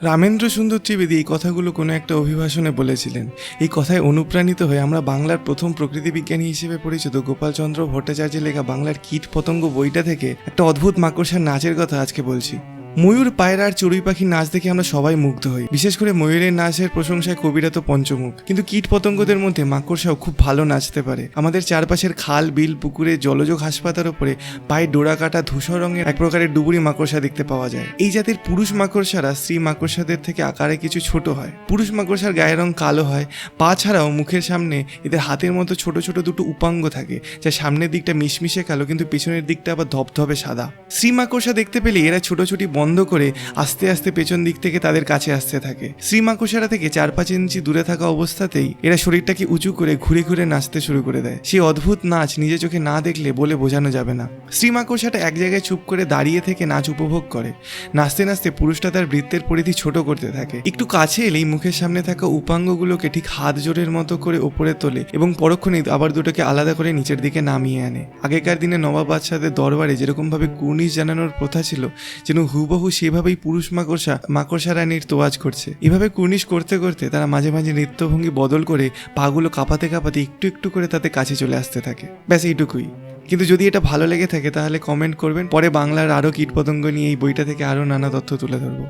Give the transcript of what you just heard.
রামেন্দ্র সুন্দর ত্রিবেদী এই কথাগুলো কোনো একটা অভিভাষণে বলেছিলেন। এই কথায় অনুপ্রাণিত হয়ে আমরা বাংলার প্রথম প্রকৃতি বিজ্ঞানী হিসেবে পরিচিত গোপালচন্দ্র ভট্টাচার্যের লেখা বাংলার কীট পতঙ্গ বইটা থেকে একটা অদ্ভুত মাকড়সার নাচের কথা আজকে বলছি। ময়ূর, পায়রা আর চড়ুই পাখির নাচ দেখে আমরা সবাই মুগ্ধ হই। বিশেষ করে ময়ূরের নাচের প্রশংসায় কবিরা তো পঞ্চমুখ। কিন্তু কীট পতঙ্গদের মধ্যে মাকড়সাও খুব ভালো নাচতে পারে। আমাদের চারপাশের খাল, বিল, পুকুরে, জলজ ঘাস পাতার উপরে পায়ে ডোরা কাটা ধূসর রঙের এক প্রকারের ডুবুরি মাকড়সা দেখতে পাওয়া যায়। এই জাতের পুরুষ মাকড়সারা স্ত্রী মাকড়সাদের থেকে আকারে কিছু ছোট হয়। পুরুষ মাকড়সার গায়ের রং কালো হয়। পা ছাড়াও মুখের সামনে এদের হাতের মতো ছোট ছোট দুটো উপাঙ্গ থাকে, যা সামনের দিকটা মিশমিশে কালো কিন্তু পেছনের দিকটা আবার ধবধবে সাদা। স্ত্রী মাকড়সা দেখতে পেলে এরা ছোটাছুটি বন্ধ করে আস্তে আস্তে পেছন দিক থেকে তাদের কাছে আসতে থাকে। স্ত্রী মাকড়সারা থেকে 4-5 ইঞ্চি দূরে থাকা অবস্থাতেই এরা শরীরটাকে উঁচু করে ঘুরে ঘুরে নাচতে শুরু করে দেয়। সেই অদ্ভুত নাচ নিজে চোখে না দেখলে বলে বোঝানো যাবে না। স্ত্রী মাকড়সাটা এক জায়গায় চুপ করে দাঁড়িয়ে থেকে নাচ উপভোগ করে। নাচতে নাচতে পুরুষটা তার বৃত্তের পরিধি ছোট করতে থাকে। একটু কাছে এলেই মুখের সামনে থাকা উপাঙ্গগুলোকে ঠিক হাত জোড়ের মতো করে ওপরে তোলে এবং পরক্ষণেই আবার দুটোকে আলাদা করে নিচের দিকে নামিয়ে আনে। আগেকার দিনে নবাব বাদশাদের দরবারে যেরকম ভাবে কুর্নিশ জানানোর প্রথা ছিল, যেন হুবহু সেভাবেই পুরুষ মাকড়সা রানীর তোয়াজ করছে। এভাবে কুর্নিশ করতে করতে তারা মাঝে মাঝে নৃত্যভঙ্গি বদল করে পাগুলো কাঁপাতে কাঁপাতে একটু একটু করে তাদের কাছে চলে আসতে থাকে। ব্যাস এইটুকুই। কিন্তু যদি এটা ভালো লেগে থাকে তাহলে কমেন্ট করবেন। পরে বাংলার আরও কীটপতঙ্গ নিয়ে এই বইটা থেকে আরও নানা তথ্য তুলে ধরবো।